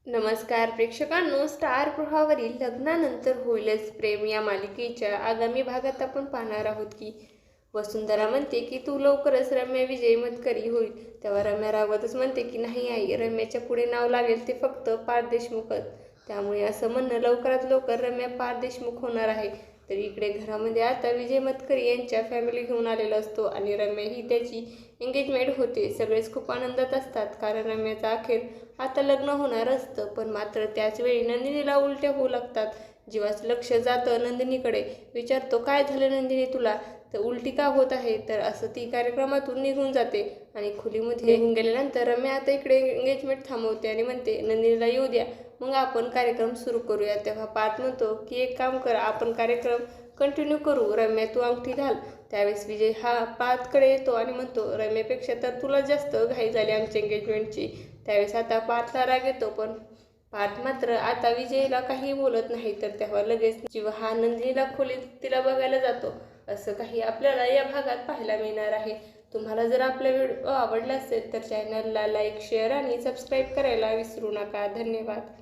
नमस्कार प्रेक्षकांनो, स्टार प्रवाहावरील लग्नानंतर होईलच प्रेम या मालिकेच्या आगामी भागात आपण पाहणार आहोत की वसुंधरा म्हणते की तू लवकरच रम्या विजय मतकरी होईल, तेव्हा रम्या रागवतच म्हणते की नाही आई, रम्याच्या पुढे नाव लागेल ते फक्त पार्थ देशमुखच, त्यामुळे असं म्हणणं लवकरात लवकर रम्या पार्थ देशमुख होणार आहे. तर इकडे घरामध्ये आता विजय मतकरी यांच्या फॅमिली घेऊन आलेला असतो आणि रम्या ही त्याची एंगेजमेंट होते. सगळेच खूप आनंदात असतात कारण रम्याचं अखेर आता लग्न होणार असतं. पण मात्र त्याच वेळी नंदिनीला उलट्या होऊ लागतात. जीवाचं लक्ष जातं नंदिनीकडे. विचारतो काय झालं नंदिनी तुला, तर उलटी का होत आहे, तर असं ती कार्यक्रमातून निघून जाते आणि खोलीमध्ये निघून गेल्यानंतर रम्या आता इकडे एंगेजमेंट थांबवते आणि म्हणते नंदिनीला येऊ द्या, मग आपण कार्यक्रम सुरू करूया. तेव्हा पार्थ म्हणतो की एक काम कर, आपण कार्यक्रम कंटिन्यू करू, रम्या तू अंगठी घाल. त्यावेळेस विजय हा पार्थकडे येतो आणि म्हणतो रम्यापेक्षा तर तुला जास्त घाई झाली आमच्या एंगेजमेंटची. त्यावेळेस आता पार्थला राग येतो, पण पार्थ मात्र आता विजयला काही बोलत नाही. तर तेव्हा लगेच जीव हा नंदिनीला खोलीत तिला बघायला जातो. असं काही आपल्याला या भागात पाहायला मिळणार आहे. तुम्हाला जर आपला व्हिडिओ आवडला असेल तर चॅनलला लाईक, शेअर आणि सबस्क्राईब करायला विसरू नका. धन्यवाद.